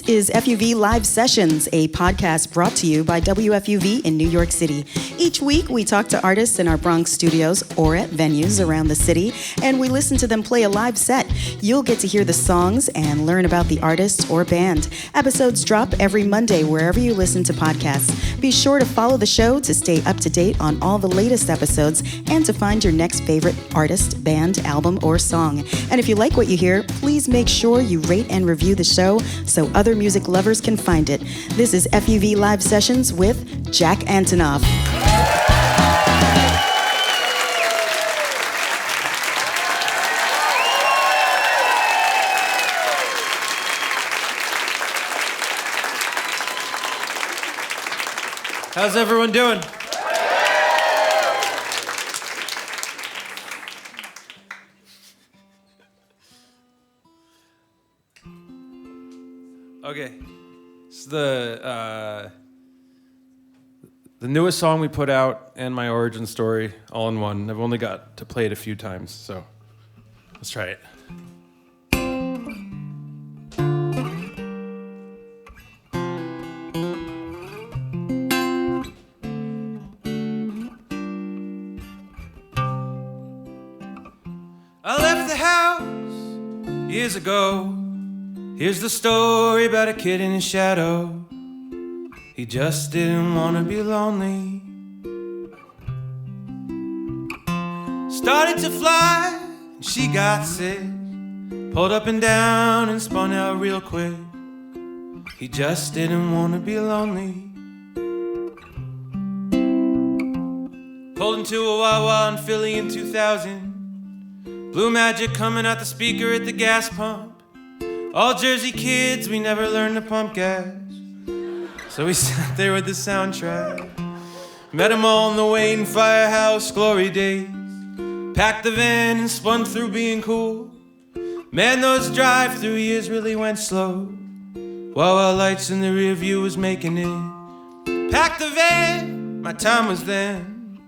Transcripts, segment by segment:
is FUV Live Sessions, a podcast brought to you by WFUV in New York City. Each week, we talk to artists in our Bronx studios or at venues around the city, and we listen to them play a live set. You'll get to hear the songs and learn about the artist or band. Episodes drop every Monday wherever you listen to podcasts. Be sure to follow the show to stay up to date on all the latest episodes and to find your next favorite artist, band, album, or song. And if you like what you hear, please make sure you rate and review the show so other music lovers can find it. This is FUV Live Sessions with Jack Antonoff. How's everyone doing? Okay, it's the newest song we put out and my origin story all in one. I've only got to play it a few times, so let's try it. I left the house years ago. Here's the story about a kid in his shadow. He just didn't want to be lonely. Started to fly, and she got sick. Pulled up and down and spun out real quick. He just didn't want to be lonely. Pulled into a Wawa in Philly in 2000. Blue Magic coming out the speaker at the gas pump. All Jersey kids, we never learned to pump gas. So we sat there with the soundtrack. Met them all in the Wayne Firehouse glory days. Packed the van and spun through being cool. Man, those drive-through years really went slow. While our lights in the rear view was making it. Packed the van, my time was then.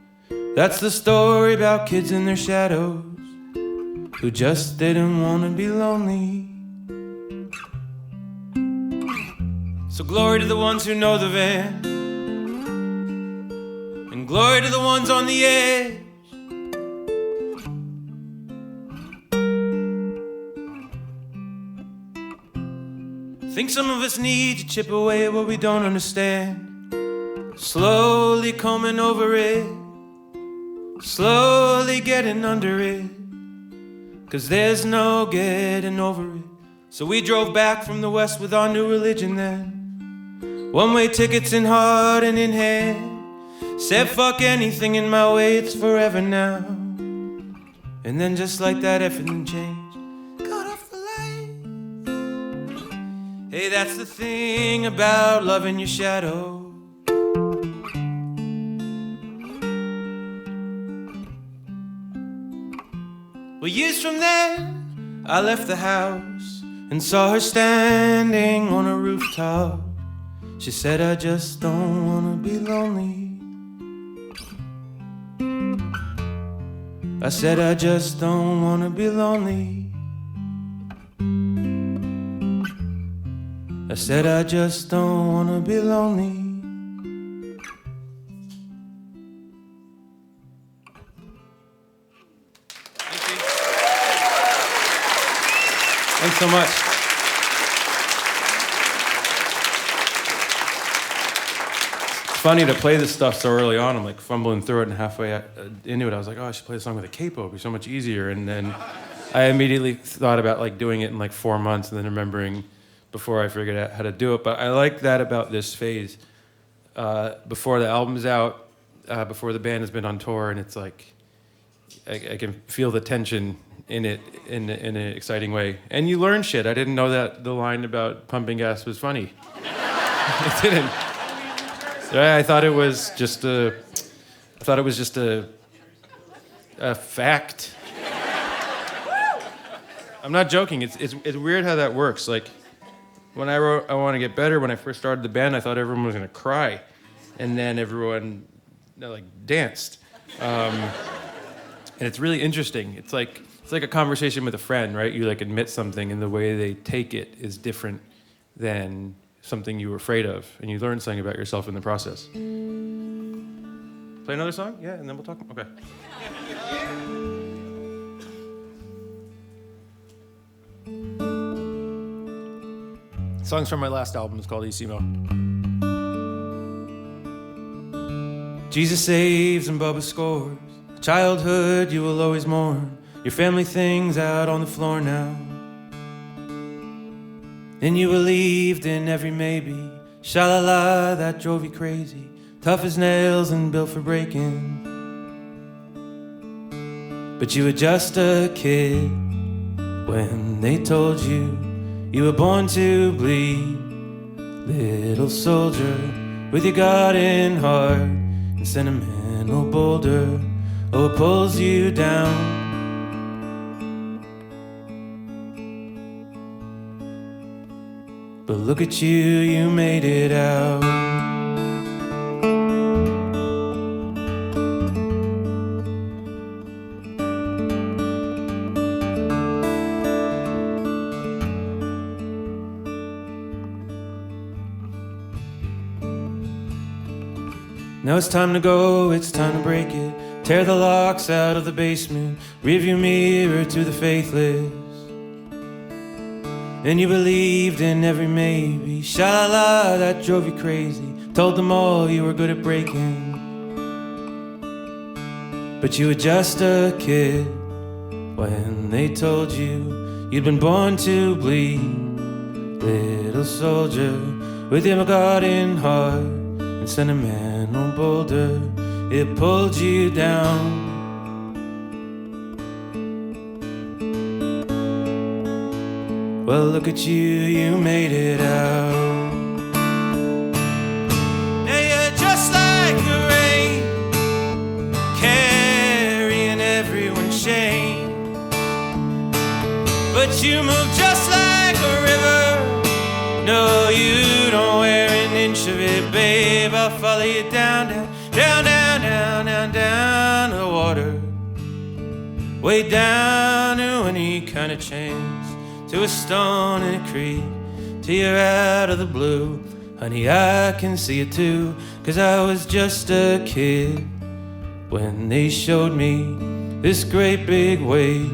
That's the story about kids in their shadows who just didn't want to be lonely. So glory to the ones who know the van, and glory to the ones on the edge. Think some of us need to chip away at what we don't understand. Slowly coming over it, slowly getting under it, 'cause there's no getting over it. So we drove back from the west with our new religion then. One-way tickets in heart and in hand. Said fuck anything in my way, it's forever now. And then just like that, everything changed. Cut off the light. Hey, that's the thing about loving your shadow. Well, years from there, I left the house and saw her standing on a rooftop. She said, I just don't wanna be lonely. I said, I just don't wanna be lonely. I said, I just don't wanna be lonely. Thank you. Thanks so much. Funny to play this stuff so early on. I'm like fumbling through it, and halfway into it I was like, oh, I should play the song with a capo, it'd be so much easier. And then I immediately thought about like doing it in like 4 months and then remembering before I figured out how to do it. But I like that about this phase. Before the album's out, before the band has been on tour, and it's like I can feel the tension in it in an exciting way. And you learn shit. I didn't know that the line about pumping gas was funny. It didn't. I thought it was just a fact. I'm not joking. It's weird how that works. Like when I wrote I Want to Get Better, when I first started the band, I thought everyone was gonna cry, and then everyone like danced. And it's really interesting. It's like a conversation with a friend, right? You like admit something, and the way they take it is different than something you were afraid of, and you learn something about yourself in the process. Play another song? Yeah, and then we'll talk. Okay. The song's from my last album. It's called Isimo. Jesus saves and Bubba scores. Childhood you will always mourn. Your family things out on the floor now. And you believed in every maybe. Sha-la-la, that drove you crazy. Tough as nails and built for breaking. But you were just a kid when they told you you were born to bleed. Little soldier with your garden heart and sentimental boulder. Oh, it pulls you down. But look at you, you made it out. Now it's time to go, it's time to break it. Tear the locks out of the basement. Rearview mirror to the faithless. And you believed in every maybe. Sha-la-la, that drove you crazy. Told them all you were good at breaking. But you were just a kid when they told you you'd been born to bleed. Little soldier with your garden heart and sentimental boulder. It pulled you down. Well, look at you, you made it out. Now you're just like the rain, carrying everyone's shame. But you move just like a river. No, you don't wear an inch of it, babe. I'll follow you down, down, down, down, down, down, down to the water. Way down to any kind of chance. To a stone in a creek, till you're out of the blue. Honey, I can see it too, 'cause I was just a kid when they showed me this great big wave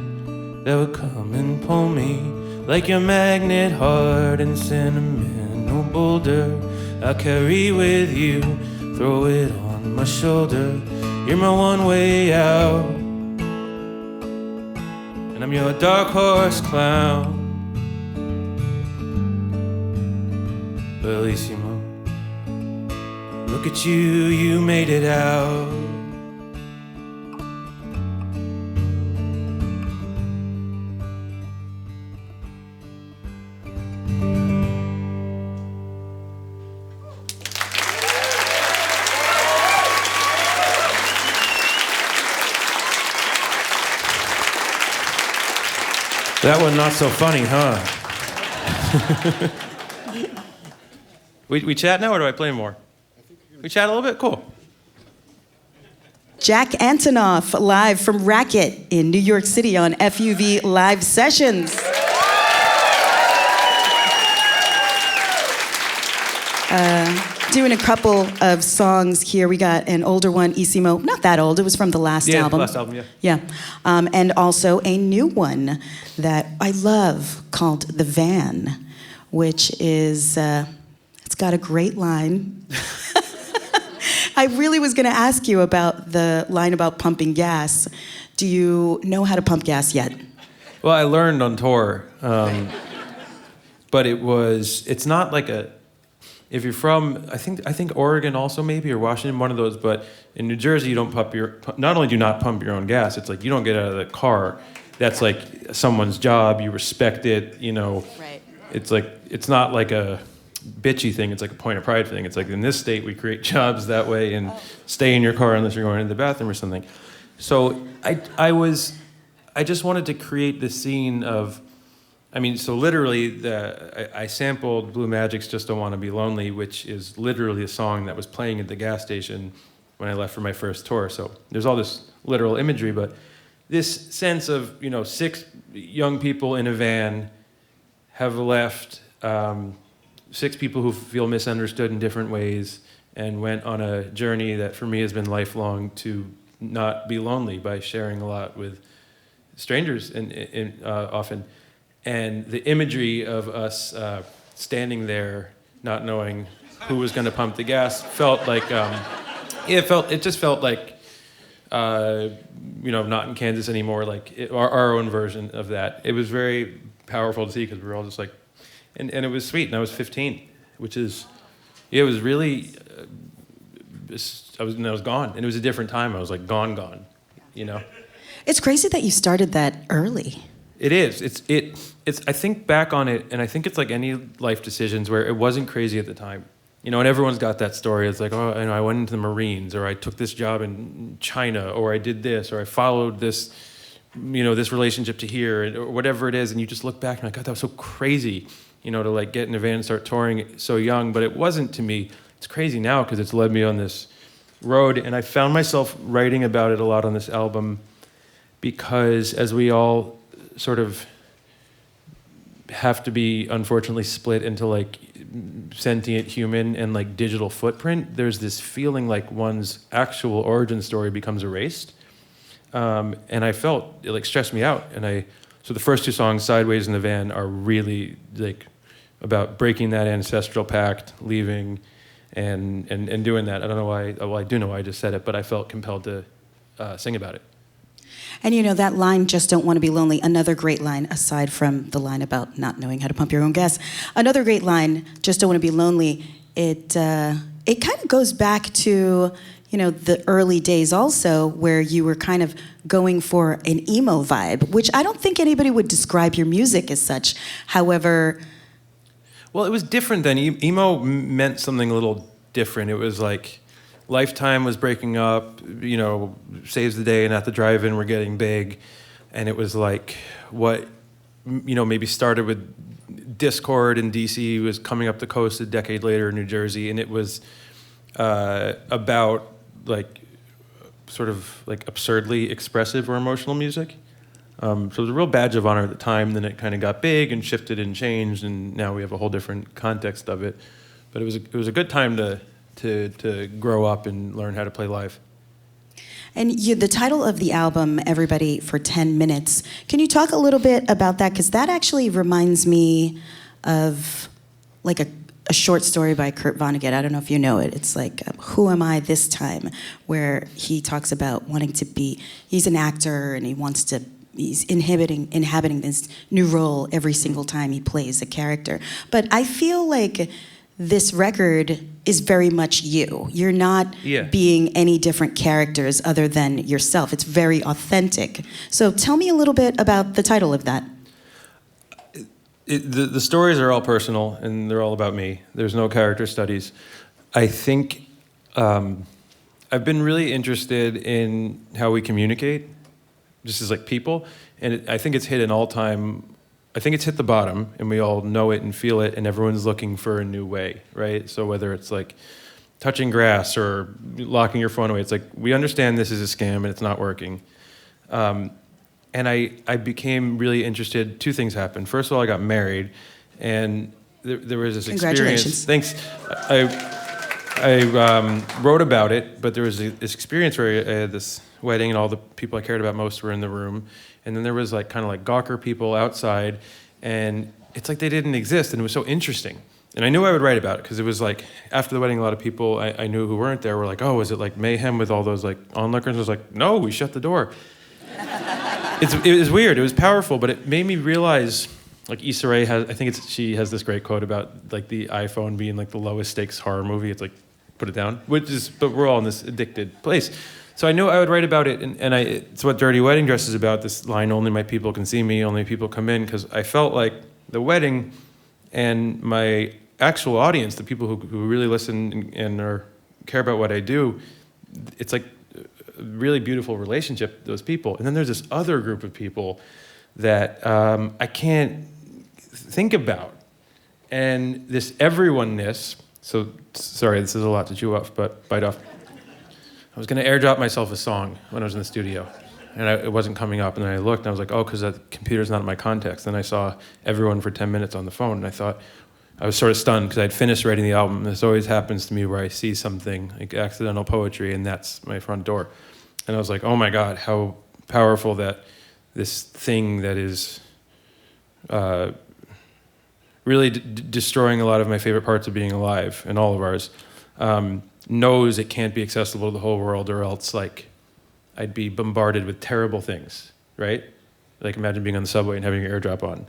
that would come and pull me like your magnet heart and sentimental boulder. I'll carry with you, throw it on my shoulder. You're my one way out, and I'm your dark horse clown. Bellissimo, look at you, you made it out. That one not so funny, huh? We chat now, or do I play more? We chat a little bit? Cool. Jack Antonoff, live from Racket in New York City on FUV Live Sessions. Doing a couple of songs here. We got an older one, Isimo, not that old, it was from the last album. Yeah, the last album, yeah. Yeah, and also a new one that I love called The Van, which is... it's got a great line. I really was going to ask you about the line about pumping gas. Do you know how to pump gas yet? Well, I learned on tour, but it's not like a, if you're from, I think Oregon also maybe, or Washington, one of those, but in New Jersey you don't not only do you not pump your own gas, it's like you don't get out of the car. That's like someone's job, you respect it, you know. Right. It's like, it's not like a bitchy thing, it's like a point of pride thing. It's like in this state we create jobs that way and stay in your car unless you're going into the bathroom or something. So I just wanted to create this scene of, so literally I sampled Blue Magic's Just Don't Want to Be Lonely, which is literally a song that was playing at the gas station when I left for my first tour. So there's all this literal imagery, but this sense of, 6 young people in a van have left 6 people who feel misunderstood in different ways, and went on a journey that for me has been lifelong to not be lonely by sharing a lot with strangers and often. And the imagery of us standing there, not knowing who was going to pump the gas, felt like it just felt like not in Kansas anymore, like our own version of that. It was very powerful to see because we were all just like, and it was sweet. And I was 15, which is, it was really. I was gone, and it was a different time. I was like gone, It's crazy that you started that early. It is. It's. I think back on it, and I think it's like any life decisions where it wasn't crazy at the time, and everyone's got that story. It's like, oh, I went into the Marines, or I took this job in China, or I did this, or I followed this, this relationship to here, or whatever it is, and you just look back and you're like, God, that was so crazy, to like get in a van and start touring so young, but it wasn't to me. It's crazy now because it's led me on this road, and I found myself writing about it a lot on this album because as we all sort of have to be unfortunately split into like sentient human and like digital footprint, there's this feeling like one's actual origin story becomes erased. And I felt it like stressed me out. So the first 2 songs, Sideways in the Van, are really like about breaking that ancestral pact, leaving, and doing that. I don't know why. Well, I do know why I just said it, but I felt compelled to sing about it. And that line, just don't want to be lonely, another great line, aside from the line about not knowing how to pump your own gas. Another great line, just don't want to be lonely, it kind of goes back to, the early days also, where you were kind of going for an emo vibe, which I don't think anybody would describe your music as such. However... Well, it was different then. Emo meant something a little different. It was like Lifetime was breaking up, Saves the Day and At the Drive-In were getting big. And it was like what, maybe started with Discord in D.C. was coming up the coast a decade later in New Jersey. And it was about like sort of like absurdly expressive or emotional music. So it was a real badge of honor at the time. Then it kind of got big and shifted and changed, and now we have a whole different context of it. But it was a good time to grow up and learn how to play live. And the title of the album, Everybody for 10 Minutes, can you talk a little bit about that? Because that actually reminds me of like a short story by Kurt Vonnegut. I don't know if you know it. It's like, Who Am I This Time? Where he talks about wanting to be, he's an actor and he's inhabiting this new role every single time he plays a character. But I feel like this record is very much you. You're not being any different characters other than yourself. It's very authentic. So tell me a little bit about the title of that. The stories are all personal, and they're all about me. There's no character studies. I think I've been really interested in how we communicate, just as like people, and I think it's hit an all-time. I think it's hit the bottom, and we all know it and feel it, and everyone's looking for a new way, right? So whether it's like touching grass or locking your phone away, it's like we understand this is a scam and it's not working. And I became really interested. 2 things happened. First of all, I got married, and there was this experience. Thanks. I wrote about it, but there was this experience where I had this wedding, and all the people I cared about most were in the room, and then there was like kind of like gawker people outside, and it's like they didn't exist, and it was so interesting. And I knew I would write about it because it was like after the wedding, a lot of people I knew who weren't there were like, "Oh, is it like mayhem with all those like onlookers?" I was like, "No, we shut the door." It was weird. It was powerful, but it made me realize, like Issa Rae has, she has this great quote about like the iPhone being like the lowest stakes horror movie. It's like, put it down, but we're all in this addicted place. So I knew I would write about it, and it's what Dirty Wedding Dress is about. This line, only my people can see me, only people come in, because I felt like the wedding and my actual audience, the people who really listen and care about what I do, it's like a really beautiful relationship, those people. And then there's this other group of people that I can't think about. And this everyone-ness, so sorry, this is a lot to chew off, but bite off. I was going to airdrop myself a song when I was in the studio, and it wasn't coming up. And then I looked, and I was like, oh, because the computer's not in my context. Then I saw everyone for 10 minutes on the phone, and I thought, I was sort of stunned because I'd finished writing the album. This always happens to me where I see something like accidental poetry, and that's my front door. And I was like, oh my God, how powerful that this thing that is really destroying a lot of my favorite parts of being alive, and all of ours, knows it can't be accessible to the whole world, or else like I'd be bombarded with terrible things, right? Like imagine being on the subway and having your AirDrop on.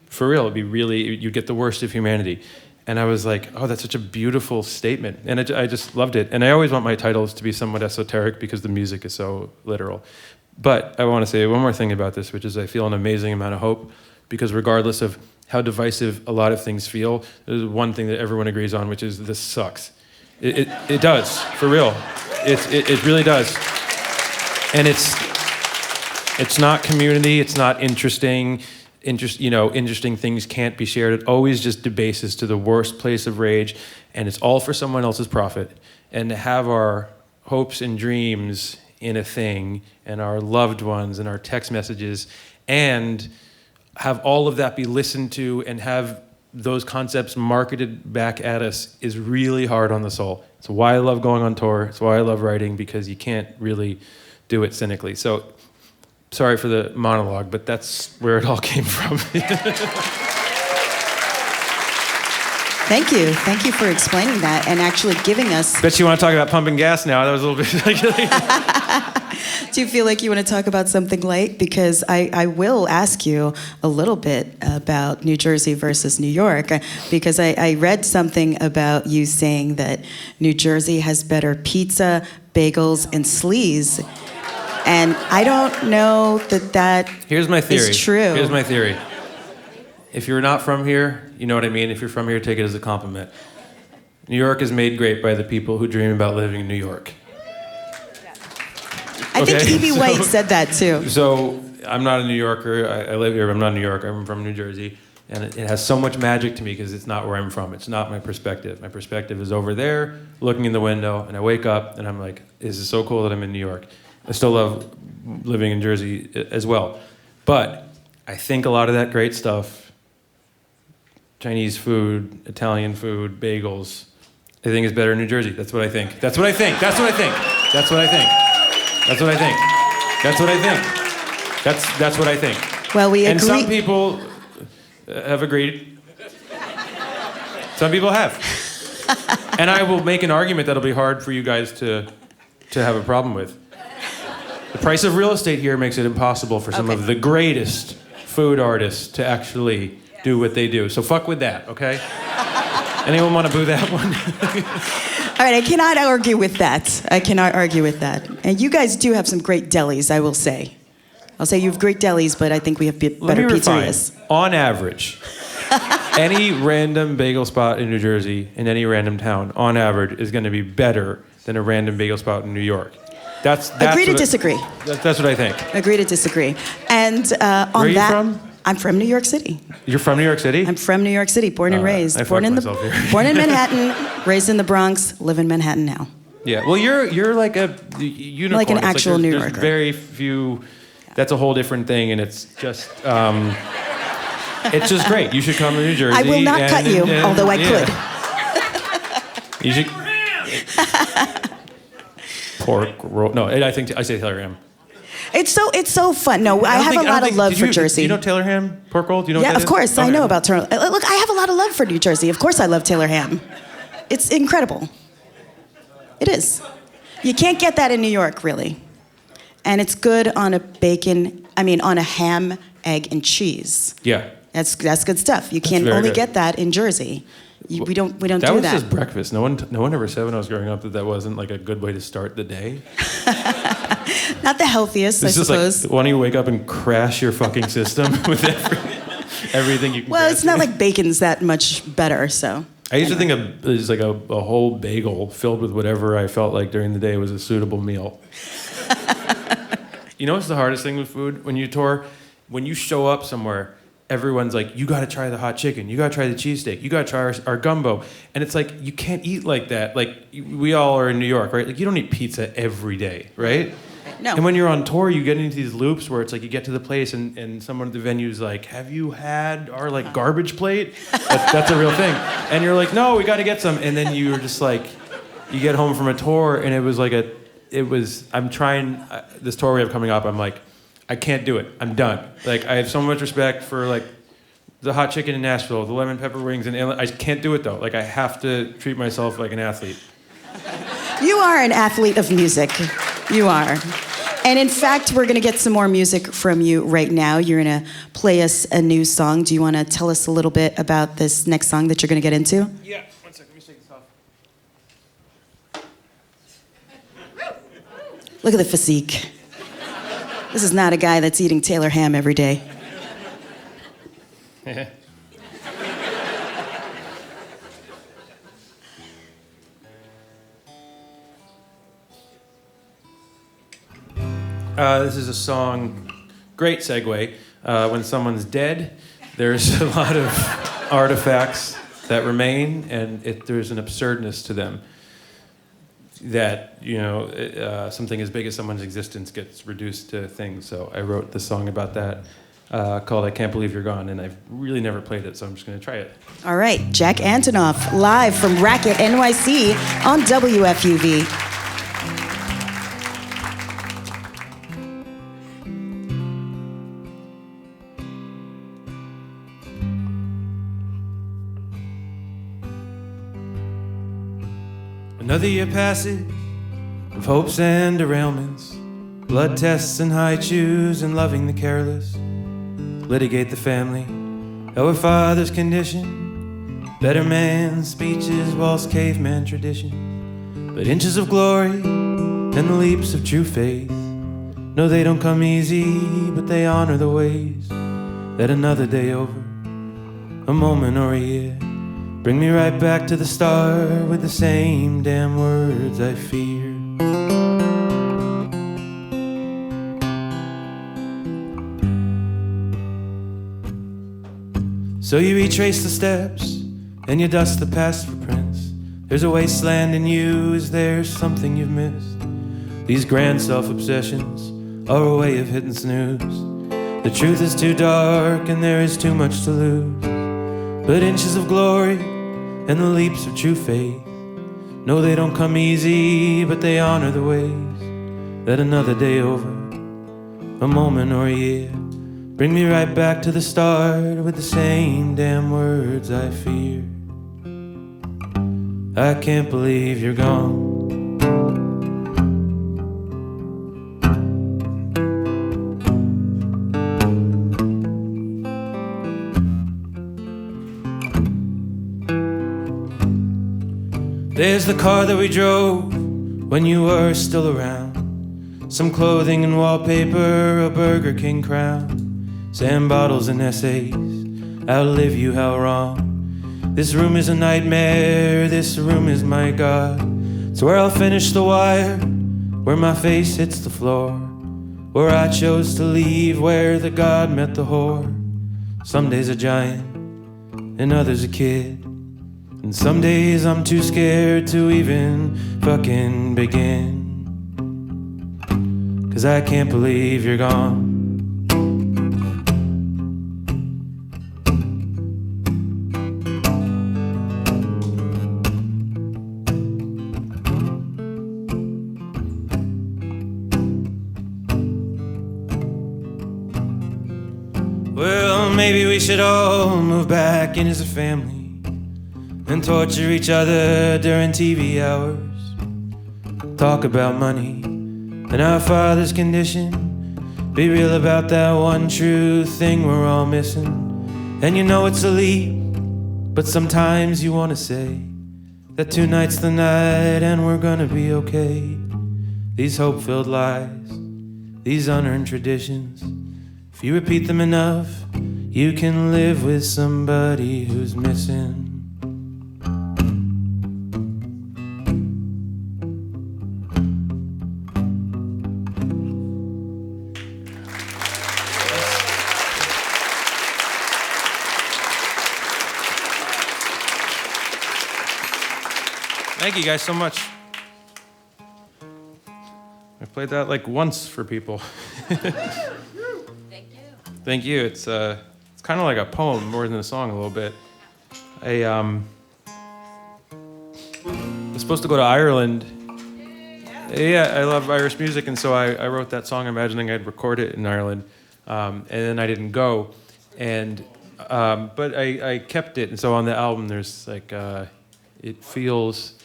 For real, it'd be really, you'd get the worst of humanity. And I was like, oh, that's such a beautiful statement. And I just loved it. And I always want my titles to be somewhat esoteric because the music is so literal. But I want to say one more thing about this, which is I feel an amazing amount of hope, because regardless of how divisive a lot of things feel, there's one thing that everyone agrees on, which is this sucks. It does, for real. It really does. And it's not community, it's not interesting. Interesting things can't be shared. It always just debases to the worst place of rage, and it's all for someone else's profit. And to have our hopes and dreams in a thing, and our loved ones, and our text messages, and have all of that be listened to, and have those concepts marketed back at us is really hard on the soul. It's why I love going on tour. It's why I love writing, because you can't really do it cynically. So, sorry for the monologue, but that's where it all came from. Thank you. Thank you for explaining that and actually giving us... Bet you want to talk about pumping gas now. That was a little bit... Do you feel like you want to talk about something light? Because I will ask you a little bit about New Jersey versus New York, because I read something about you saying that New Jersey has better pizza, bagels, and sleaze. And I don't know that Here's my theory. is true. Here's my theory. If you're not from here, you know what I mean? If you're from here, take it as a compliment. New York is made great by the people who dream about living in New York. I think E.B. White said that too. So I'm not a New Yorker. I live here, but I'm not a New Yorker. I'm from New Jersey. And it has so much magic to me because it's not where I'm from. It's not my perspective. My perspective is over there, looking in the window, and I wake up and I'm like, this is so cool that I'm in New York. I still love living in Jersey as well. But I think a lot of that great stuff, Chinese food, Italian food, bagels, I think is better in New Jersey. That's what I think. That's what I think. That's what I think. That's what I think. That's what I think. That's what I think. That's what I think. Well, we agree. And some people have agreed. Some people have. And I will make an argument that'll be hard for you guys to have a problem with. The price of real estate here makes it impossible for some of the greatest food artists to actually do what they do. So fuck with that, okay? Anyone want to boo that one? All right, I cannot argue with that. I cannot argue with that. And you guys do have some great delis, I will say. I'll say you have great delis, but I think we have better pizzerias. On average, any random bagel spot in New Jersey, in any random town, on average, is going to be better than a random bagel spot in New York. That's Agree to disagree. That's what I think. Agree to disagree. And on Where are you that, from? I'm from New York City. You're from New York City? I'm from New York City, born and raised. I Born in myself here. born in Manhattan, raised in the Bronx, live in Manhattan now. Yeah. Well, you're like a unicorn. Like an actual New Yorker. Yorker. There's very few. That's a whole different thing, and it's just it's just great. You should come to New Jersey. I will not cut you, although I could. You should. Pork roll. No, I think I say Taylor ham. It's so fun. No, I have a lot of love for Jersey. Do you know Taylor ham? Pork roll? Do you know what that of is? course. I know about Taylor. Look, I have a lot of love for New Jersey. Of course I love Taylor ham. It's incredible. It is. You can't get that in New York, really. And it's good on a on a ham, egg, and cheese. Yeah. That's good stuff. You can only get that in Jersey. We don't do that. That was just breakfast. No one ever said when I was growing up that wasn't like a good way to start the day. Not the healthiest, I suppose. Like, why don't you wake up and crash your fucking system with everything you can. Well, it's not like bacon's that much better, so. I used to think of just like a whole bagel filled with whatever I felt like during the day was a suitable meal. You know what's the hardest thing with food when you tour? When you show up somewhere, everyone's like, you got to try the hot chicken. You got to try the cheesesteak. You got to try our gumbo. And it's like, you can't eat like that. Like, we all are in New York, right? Like, you don't eat pizza every day, right? No. And when you're on tour, you get into these loops where it's like you get to the place and someone at the venue's like, have you had our like garbage plate? That's a real thing. And you're like, no, we got to get some. And then you're just like, you get home from a tour and it was like I'm trying, this tour we have coming up, I'm like, I can't do it. I'm done. Like, I have so much respect for like the hot chicken in Nashville, the lemon pepper wings, and I can't do it though. Like, I have to treat myself like an athlete. You are an athlete of music. You are. And in fact, we're going to get some more music from you right now. You're going to play us a new song. Do you want to tell us a little bit about this next song that you're going to get into? Yeah, 1 second. Let me take this off. Look at the physique. This is not a guy that's eating Taylor ham every day. This is a song, great segue. When someone's dead, there's a lot of artifacts that remain, and there's an absurdness to them. That, something as big as someone's existence gets reduced to things. So I wrote the song about that called I Can't Believe You're Gone, and I've really never played it, so I'm just going to try it. All right, Jack Antonoff, live from Racket NYC on WFUV. Another year passes of hopes and derailments, blood tests and high chews and loving the careless. Litigate the family, our father's condition, better man speeches, waltz caveman tradition. But inches of glory and the leaps of true faith, no, they don't come easy, but they honor the ways that another day over, a moment or a year, bring me right back to the start with the same damn words I fear. So you retrace the steps and you dust the past footprints. There's a wasteland in you, is there something you've missed? These grand self-obsessions are a way of hitting snooze. The truth is too dark and there is too much to lose. But inches of glory and the leaps of true faith, no, they don't come easy, but they honor the ways that another day over, a moment or a year, bring me right back to the start with the same damn words I fear. I can't believe you're gone. There's the car that we drove when you were still around. Some clothing and wallpaper, a Burger King crown. Sand bottles and essays, outlive you, how wrong. This room is a nightmare, this room is my God. It's where I'll finish the wire, where my face hits the floor, where I chose to leave, where the God met the whore. Some days a giant, and others a kid. And some days I'm too scared to even fucking begin. 'Cause I can't believe you're gone. Well, maybe we should all move back in as a family and torture each other during TV hours. Talk about money and our father's condition. Be real about that one true thing we're all missing. And you know it's a leap, but sometimes you wanna say that tonight's the night and we're gonna be okay. These hope-filled lies, these unearned traditions, if you repeat them enough, you can live with somebody who's missing. Thank you guys so much. I play played that like once for people. Thank you. Thank you. It's kind of like a poem more than a song a little bit. I was supposed to go to Ireland. Yeah, I love Irish music, and so I wrote that song imagining I'd record it in Ireland, and then I didn't go. And but I kept it, and so on the album there's like it feels.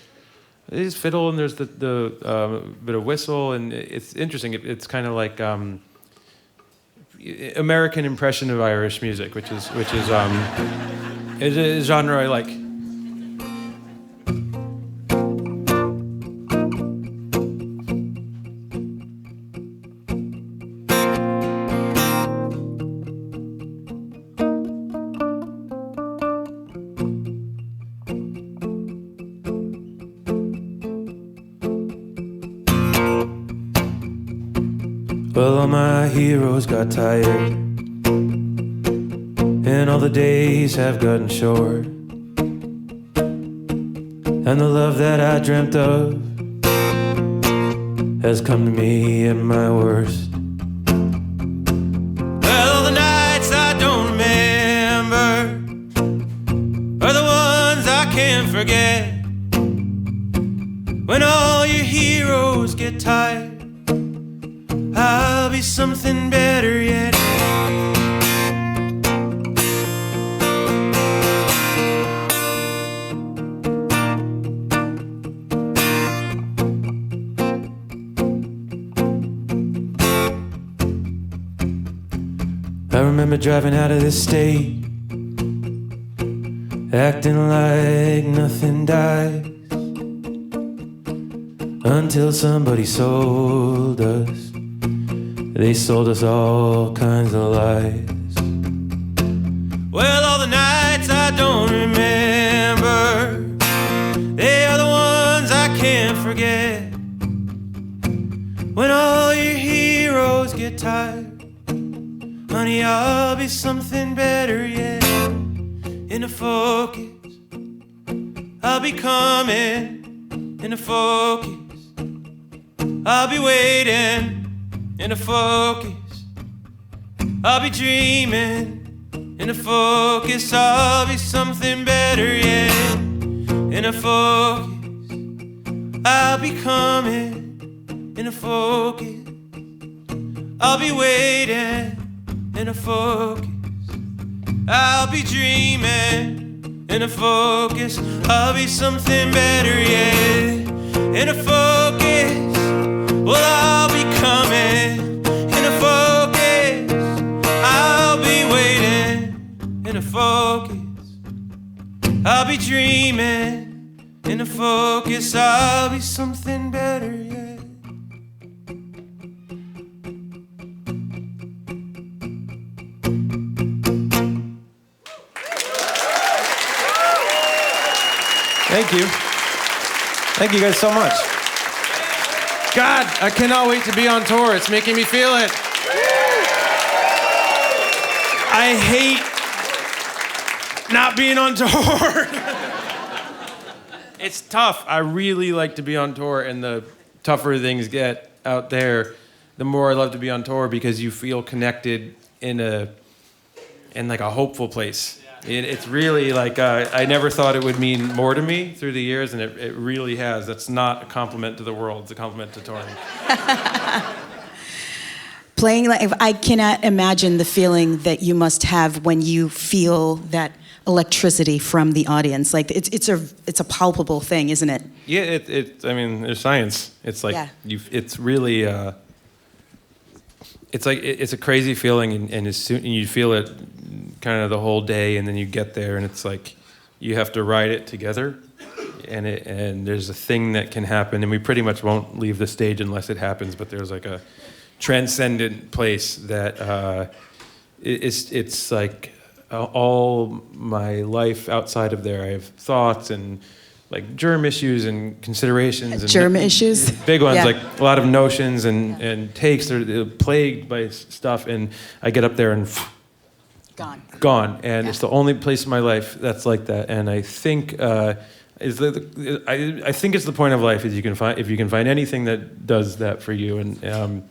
There's fiddle and there's the bit of whistle, and it's interesting. It's kind of like American impression of Irish music, which is a genre I like. Well, all my heroes got tired, and all the days have gotten short, and the love that I dreamt of has come to me at my worst. Well, all the nights I don't remember are the ones I can't forget. When all your heroes get tired, I'll be something better yet. I remember driving out of this state, acting like nothing dies, until somebody sold us. They sold us all kinds of lies. Well, all the nights I don't remember, they are the ones I can't forget. When all your heroes get tired, honey, I'll be something better yet. In a focus, I'll be coming. In a focus, I'll be waiting. In a focus, I'll be dreaming. In a focus, I'll be something better yet. In a focus, I'll be coming. In a focus, I'll be waiting. In a focus, I'll be dreaming. In a focus, I'll be something better yet. In a focus, well, I'll be coming. In a focus, I'll be waiting. In a focus, I'll be dreaming. In a focus, I'll be something better yet. Thank you. Thank you guys so much. God, I cannot wait to be on tour. It's making me feel it. I hate not being on tour. It's tough. I really like to be on tour, and the tougher things get out there, the more I love to be on tour, because you feel connected in like a hopeful place. It's really like, I never thought it would mean more to me through the years, and it really has. That's not a compliment to the world, it's a compliment to touring. Playing live, I cannot imagine the feeling that you must have when you feel that electricity from the audience. Like it's a palpable thing, isn't it? Yeah, I mean, there's science. It's like, it's really, it's like, it's a crazy feeling, and as soon, and you feel it kind of the whole day, and then you get there, and it's like you have to ride it together, and there's a thing that can happen, and we pretty much won't leave the stage unless it happens, but there's like a transcendent place that it's like all my life outside of there, I have thoughts and like germ issues and considerations. And germ issues? Big ones, yeah. Like a lot of notions and takes. They're plagued by stuff, and I get up there and gone. And it's the only place in my life that's like that. And I think I think it's the point of life is if you can find anything that does that for you, and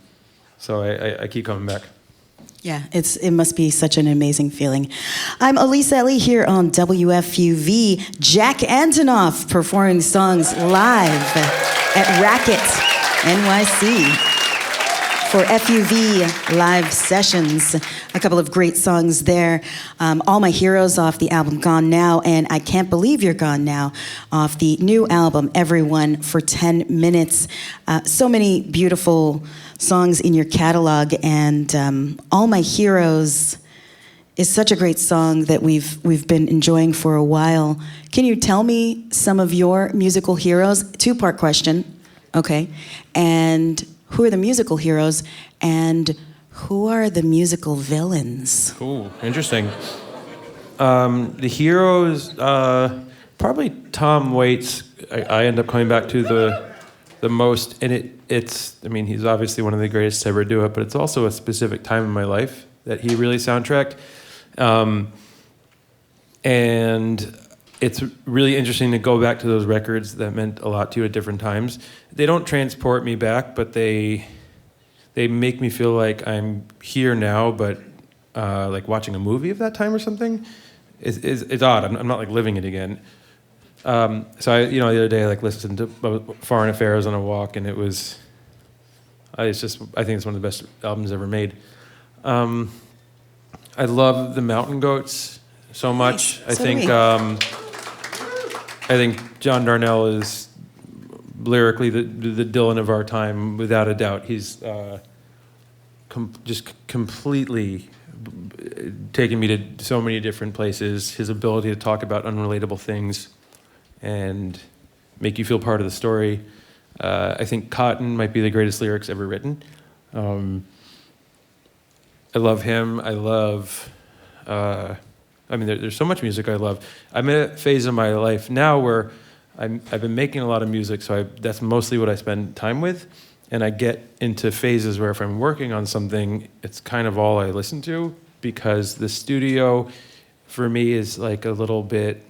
so I keep coming back. Yeah, it must be such an amazing feeling. I'm Elise Ellie here on WFUV. Jack Antonoff performing songs live at Racket NYC for FUV live sessions. A couple of great songs there. All My Heroes off the album Gone Now, and I Can't Believe You're Gone Now off the new album Everyone for 10 Minutes. So many beautiful songs in your catalog, and All My Heroes is such a great song that we've been enjoying for a while. Can you tell me some of your musical heroes? Two-part question, okay. And who are the musical heroes, and who are the musical villains? Cool, interesting. The heroes, probably Tom Waits. I end up coming back to the most, and it's. I mean, he's obviously one of the greatest to ever do it, but it's also a specific time in my life that he really soundtracked, and it's really interesting to go back to those records that meant a lot to you at different times. They don't transport me back, but they make me feel like I'm here now, but like watching a movie of that time or something. It's odd. I'm not like living it again. So the other day I like listened to Foreign Affairs on a walk, and it's I think it's one of the best albums ever made. I love the Mountain Goats so much. Nice. I think John Darnell is lyrically the Dylan of our time, without a doubt. He's just completely taken me to so many different places. His ability to talk about unrelatable things and make you feel part of the story. I think Cotton might be the greatest lyrics ever written. I love him. I love... there's so much music I love. I'm in a phase of my life now where I've been making a lot of music, so that's mostly what I spend time with. And I get into phases where if I'm working on something, it's kind of all I listen to, because the studio for me is like a little bit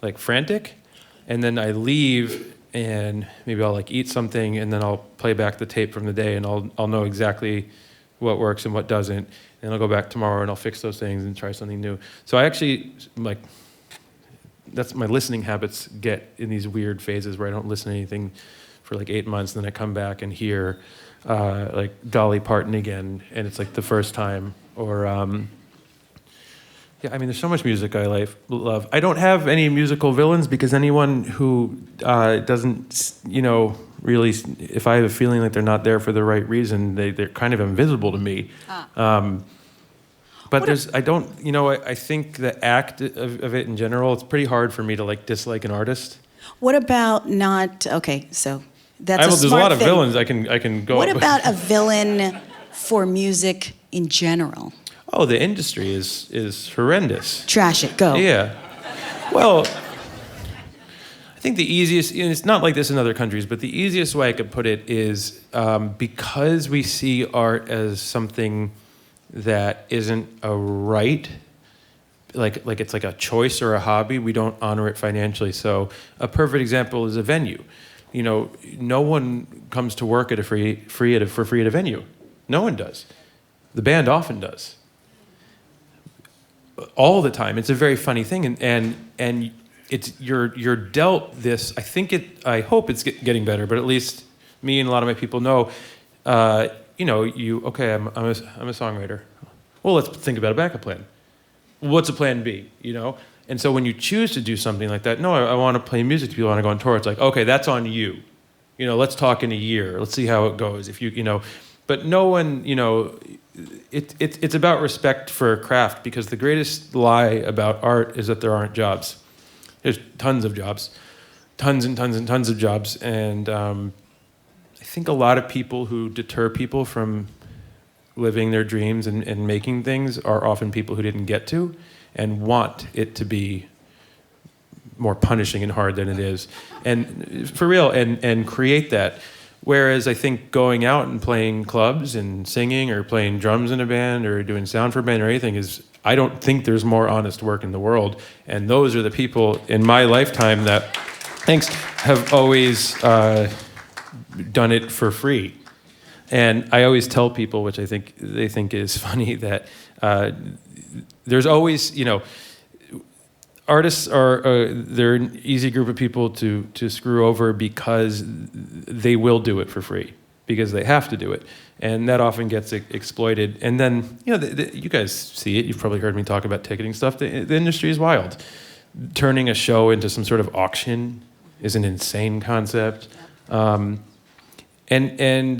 like frantic. And then I leave and maybe I'll like eat something, and then I'll play back the tape from the day, and I'll know exactly what works and what doesn't. And I'll go back tomorrow and I'll fix those things and try something new. So I actually, that's my listening habits get in these weird phases where I don't listen to anything for like 8 months, and then I come back and hear like Dolly Parton again, and it's like the first time. Or, there's so much music I love. I don't have any musical villains, because anyone who doesn't, really, if I have a feeling like they're not there for the right reason, they're kind of invisible to me. But I think the act of it in general, it's pretty hard for me to like dislike an artist. What about so that's there's a lot of villains I can go. What about a villain for music in general? Oh, the industry is horrendous. Trash it, go. Yeah. Well, I think the easiest, and it's not like this in other countries, but the easiest way I could put it is because we see art as something that isn't a right, like it's like a choice or a hobby, we don't honor it financially. So a perfect example is a venue. No one comes to work for free at a venue. No one does. The band often does. All the time. It's a very funny thing, and it's you're dealt this. I hope it's getting better, but at least me and a lot of my people know. I'm a songwriter. Well, let's think about a backup plan. What's a plan B? And so when you choose to do something like that, no, I want to play music to people, I want to go on tour. It's like, okay, that's on you. Let's talk in a year. Let's see how it goes. If but no one, it's about respect for craft, because the greatest lie about art is that there aren't jobs. There's tons of jobs, tons and tons and tons of jobs, and I think a lot of people who deter people from living their dreams and making things are often people who didn't get to and want it to be more punishing and hard than it is, and for real, and create that. Whereas I think going out and playing clubs and singing or playing drums in a band or doing sound for a band or anything is I don't think there's more honest work in the world. And those are the people in my lifetime that, have always done it for free. And I always tell people, which I think they think is funny, that there's always, artists they're an easy group of people to screw over because they will do it for free, because they have to do it. And that often gets exploited. And then, you guys see it. You've probably heard me talk about ticketing stuff. The industry is wild. Turning a show into some sort of auction is an insane concept. And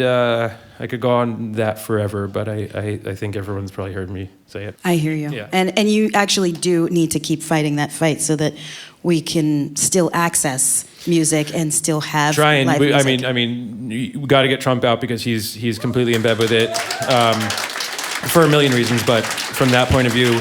I could go on that forever, but I think everyone's probably heard me say it. I hear you. Yeah. And you actually do need to keep fighting that fight so that we can still access music and still have live music. I mean, we got to get Trump out because he's completely in bed with it for a million reasons. But from that point of view,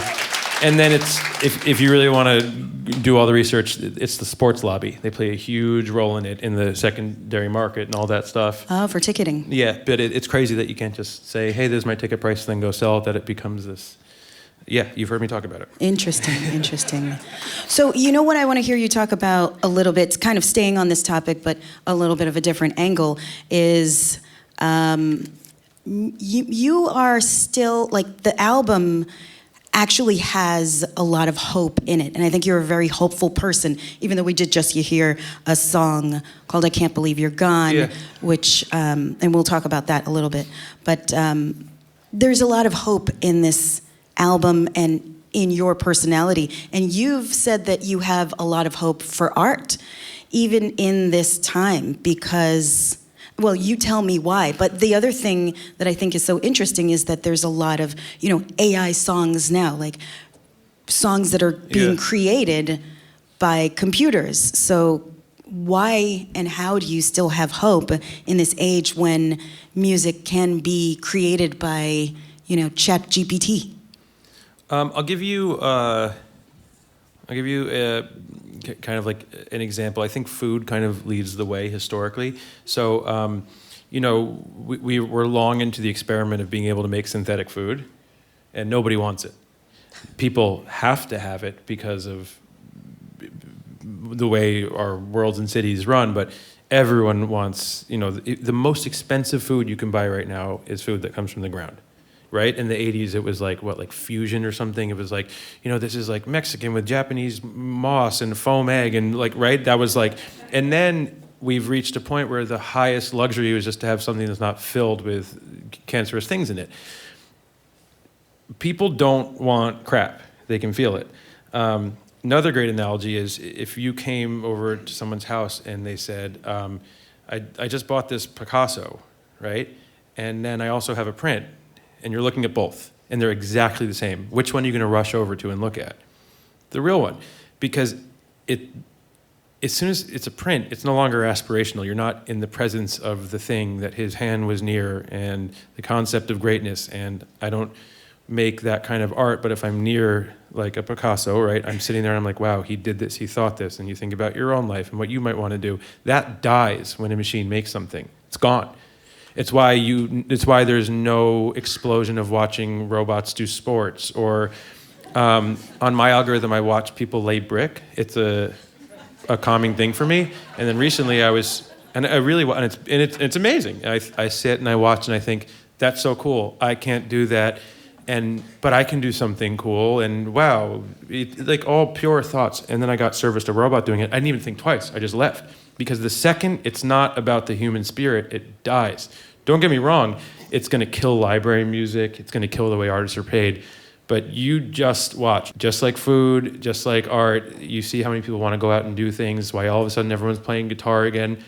and then it's if you really want to do all the research, it's the sports lobby. They play a huge role in it, in the secondary market and all that stuff. Oh, for ticketing. Yeah, but it's crazy that you can't just say, hey, there's my ticket price, then go sell it, that it becomes this. Yeah, you've heard me talk about it. Interesting. So what I want to hear you talk about a little bit, it's kind of staying on this topic, but a little bit of a different angle, is you are still, like, the album actually has a lot of hope in it. And I think you're a very hopeful person, even though we did just hear a song called I Can't Believe You're Gone, which, and we'll talk about that a little bit. But there's a lot of hope in this album and in your personality. And you've said that you have a lot of hope for art, even in this time, because... Well, you tell me why. But the other thing that I think is so interesting is that there's a lot of, AI songs now, like songs that are being created by computers. So why and how do you still have hope in this age when music can be created by, ChatGPT? I'll give you kind of like an example. I think food kind of leads the way historically. So, we were long into the experiment of being able to make synthetic food, and nobody wants it. People have to have it because of the way our worlds and cities run, but everyone wants, the most expensive food you can buy right now is food that comes from the ground. Right? In the 80s, it was like fusion or something. It was like, this is like Mexican with Japanese moss and foam egg and right? That was and then we've reached a point where the highest luxury was just to have something that's not filled with cancerous things in it. People don't want crap. They can feel it. Another great analogy is if you came over to someone's house and they said, I just bought this Picasso, right? And then I also have a print. And you're looking at both, and they're exactly the same. Which one are you going to rush over to and look at? The real one. Because as soon as it's a print, it's no longer aspirational. You're not in the presence of the thing that his hand was near and the concept of greatness. And I don't make that kind of art, but if I'm near like a Picasso, right, I'm sitting there and I'm like, wow, he did this, he thought this, and you think about your own life and what you might want to do. That dies when a machine makes something. It's gone. It's why there's no explosion of watching robots do sports, or on my algorithm I watch people lay brick. It's a calming thing for me. And then recently it's amazing. I sit and I watch and I think that's so cool. I can't do that, but I can do something cool. And wow, like all pure thoughts. And then I got serviced a robot doing it. I didn't even think twice. I just left. Because the second it's not about the human spirit, it dies. Don't get me wrong, it's going to kill library music, it's going to kill the way artists are paid, but you just watch. Just like food, just like art, you see how many people want to go out and do things, why all of a sudden everyone's playing guitar again.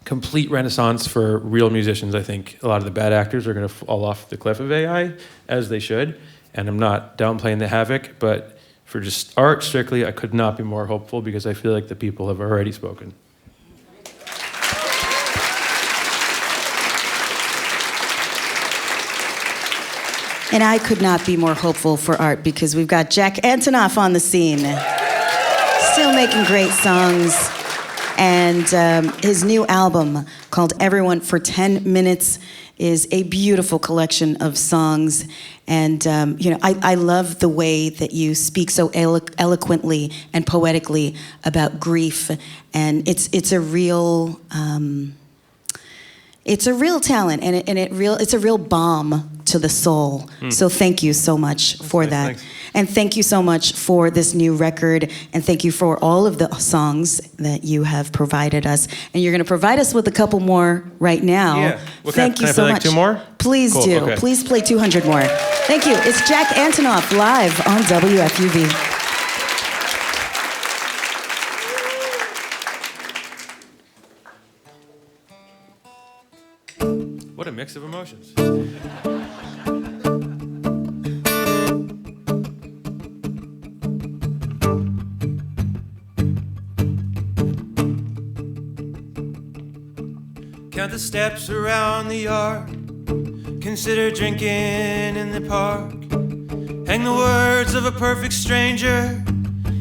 Complete renaissance for real musicians. I think a lot of the bad actors are going to fall off the cliff of AI, as they should, and I'm not downplaying the havoc, but for just art strictly, I could not be more hopeful because I feel like the people have already spoken. And I could not be more hopeful for art because we've got Jack Antonoff on the scene, still making great songs. And his new album called Everyone for 10 Minutes is a beautiful collection of songs. And, I love the way that you speak so eloquently and poetically about grief. And it's a real... It's a real talent, and it's a real balm to the soul. So thank you so much for that. Thanks. And thank you so much for this new record, and thank you for all of the songs that you have provided us. And you're going to provide us with a couple more right now. Yeah. Thank you can I so play much. Like 2 more? Please Cool, do. okay. Please play 200 more. Thank you. It's Jack Antonoff live on WFUV. What a mix of emotions. Count the steps around the yard. Consider drinking in the park. Hang the words of a perfect stranger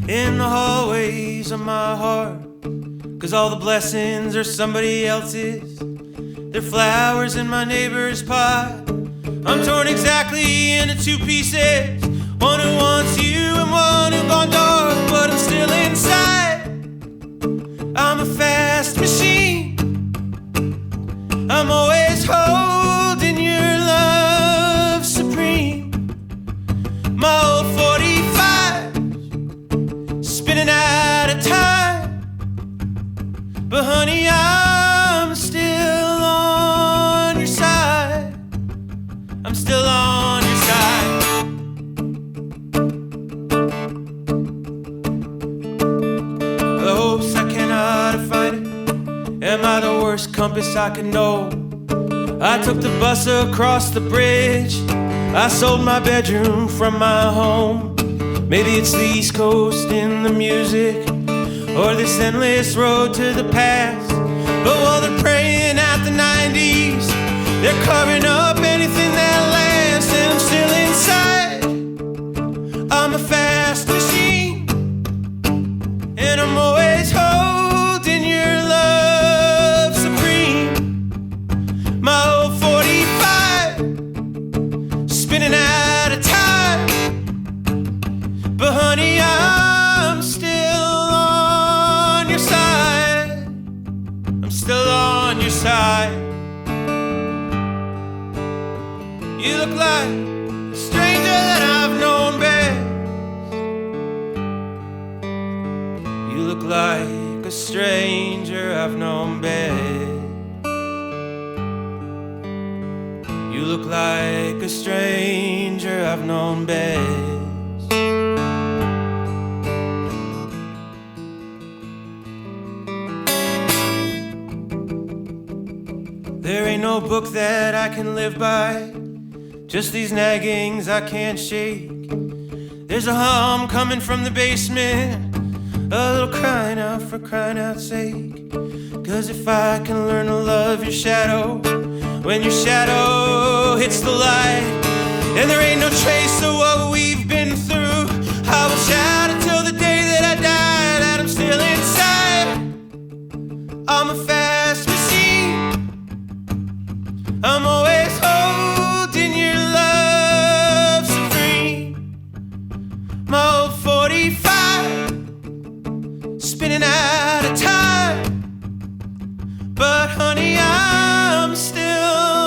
in the hallways of my heart. 'Cause all the blessings are somebody else's. They're flowers in my neighbor's pot. I'm torn exactly into 2 pieces. One who wants you and one who gone dark. But I'm still inside. I'm a fast machine. I'm always holding your love supreme. My old 45 spinning out of time. But honey, I'm still on your side. I'm still on your side. The hopes I cannot find it. Am I the worst compass I can know? I took the bus across the bridge. I sold my bedroom from my home. Maybe it's the East Coast in the music, or this endless road to the past. But while they're praying at the 90s, they're covering up anything that lasts. And I'm still inside. I'm a fast machine, and I'm always holding your love supreme. My old 45 spinning out of time. But honey, I'm still on your side. I'm still on your side. You look like a stranger that I've known best. You look like a stranger I've known best. You look like a stranger I've known best. There ain't no book that I can live by, just these naggings I can't shake. There's a hum coming from the basement, a little crying out for crying out's sake. 'Cause if I can learn to love your shadow, when your shadow hits the light, and there ain't no trace of what we've been through, I will shout until the day that I die that I'm still inside. I'm a fast machine. I'm always holding your love supreme. My old 45 spinning out of time. But honey, I'm still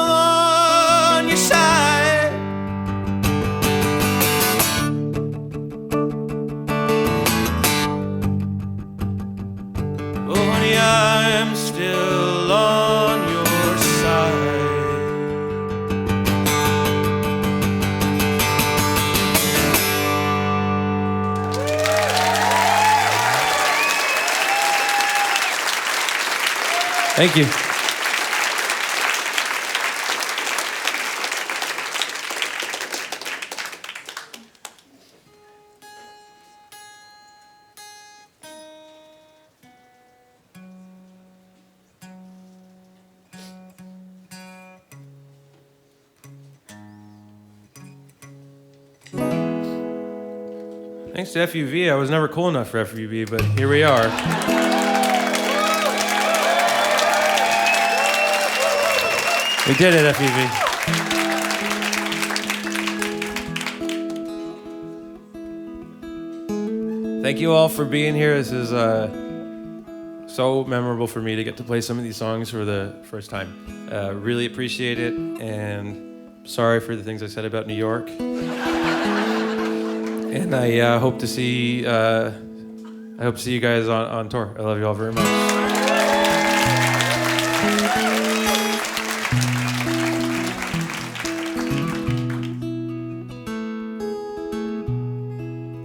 on your side. Oh honey, I'm still on your side. Thank you. Thanks to FUV. I was never cool enough for FUV, but here we are. We did it, FUV. Thank you all for being here. This is so memorable for me to get to play some of these songs for the first time. Really appreciate it, and sorry for the things I said about New York. And I hope to see you guys on tour. I love you all very much.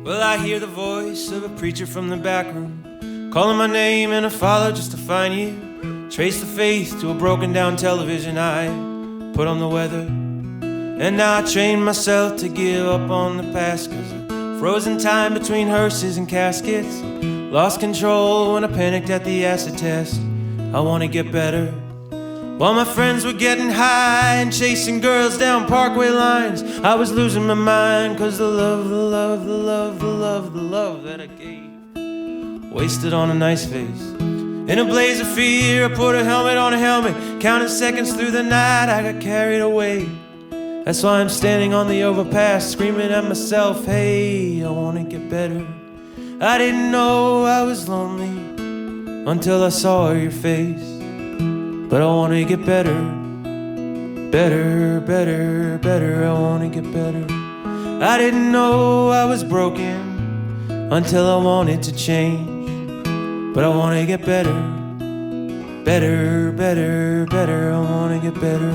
Well, I hear the voice of a preacher from the back room, calling my name, and I follow just to find you. Trace the faith to a broken down television I put on the weather. And now I train myself to give up on the past, 'cause I froze in time between hearses and caskets. Lost control when I panicked at the acid test. I wanna get better. While my friends were getting high and chasing girls down parkway lines, I was losing my mind, 'cause the love that I gave wasted on a nice face. In a blaze of fear, I put a helmet on a helmet, counting seconds through the night. I got carried away. That's why I'm standing on the overpass, screaming at myself, hey, I wanna get better. I didn't know I was lonely until I saw your face. But I wanna get better, better, better, better. I wanna get better. I didn't know I was broken until I wanted to change. But I wanna get better, better, better, better. I wanna get better.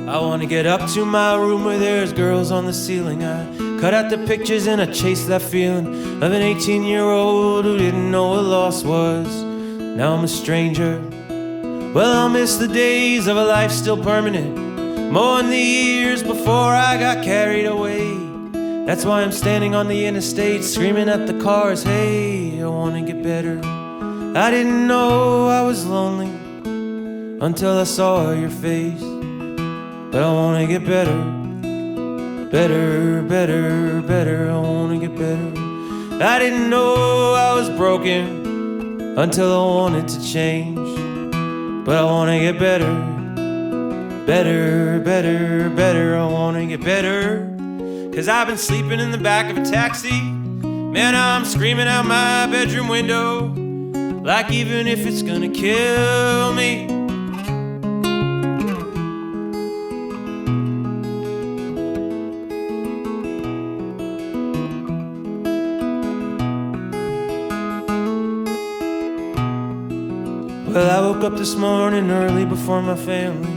I wanna get up to my room where there's girls on the ceiling. I cut out the pictures and I chase that feeling of an 18-year-old who didn't know what loss was. Now I'm a stranger. Well, I'll miss the days of a life still permanent, more than the years before I got carried away. That's why I'm standing on the interstate, screaming at the cars, hey, I wanna get better. I didn't know I was lonely until I saw your face. But I wanna get better, better, better, better. I wanna get better. I didn't know I was broken until I wanted to change. But I wanna get better, better, better, better. I wanna get better. 'Cause I've been sleeping in the back of a taxi. Man, I'm screaming out my bedroom window, like even if it's gonna kill me. Well, I woke up this morning early before my family.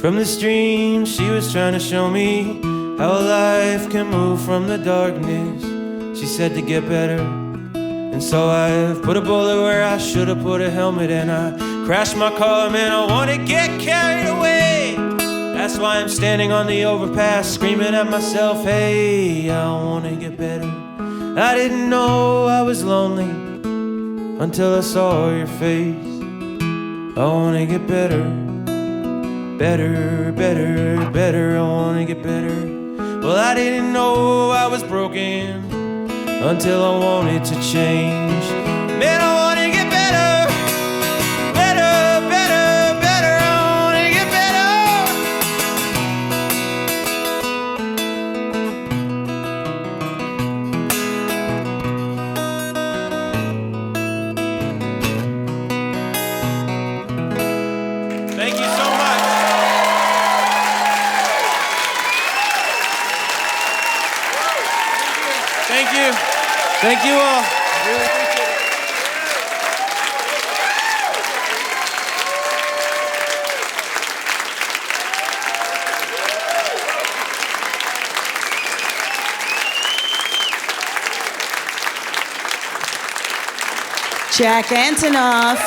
From this dream she was trying to show me how a life can move from the darkness. She said to get better. And so I've put a bullet where I should have put a helmet, and I crashed my car, man, I want to get carried away. That's why I'm standing on the overpass, screaming at myself, hey, I want to get better. I didn't know I was lonely until I saw your face. I wanna get better, better, better, better. I wanna get better. Well, I didn't know I was broken until I wanted to change. Man, I wanna get better, better, better, better. I wanna get Thank you so much. Thank you. Thank you all. Really appreciate it. Jack Antonoff.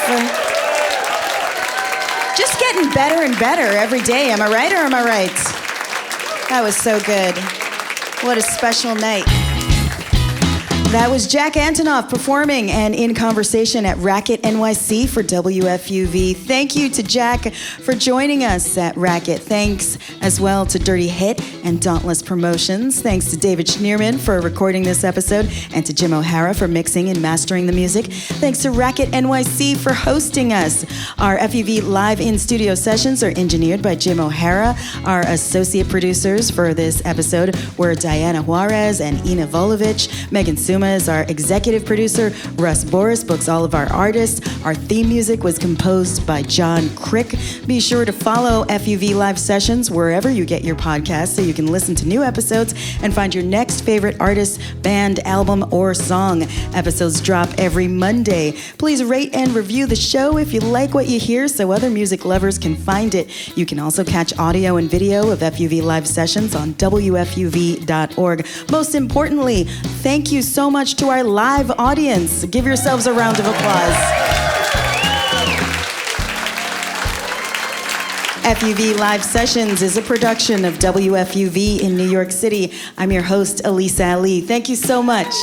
Just getting better and better every day. Am I right or am I right? That was so good. What a special night. That was Jack Antonoff performing and in conversation at Racket NYC for WFUV. Thank you to Jack for joining us at Racket. Thanks as well to Dirty Hit and Dauntless Promotions. Thanks to David Schnirman for recording this episode and to Jim O'Hara for mixing and mastering the music. Thanks to Racket NYC for hosting us. Our FUV live in-studio sessions are engineered by Jim O'Hara. Our associate producers for this episode were Diana Juarez and Ina Volovich. Megan Suma is our executive producer. Russ Boris books all of our artists. Our theme music was composed by John Crick. Be sure to follow FUV live sessions wherever you get your podcasts so you can listen to new episodes and find your next favorite artist, band, album, or song. Episodes drop every Monday. Please rate and review the show if you like what you hear so other music lovers can find it. You can also catch audio and video of FUV live sessions on WFUV.org. Most importantly, thank you so much to our live audience. Give yourselves a round of applause. FUV Live Sessions is a production of WFUV in New York City. I'm your host, Elisa Ali. Thank you so much.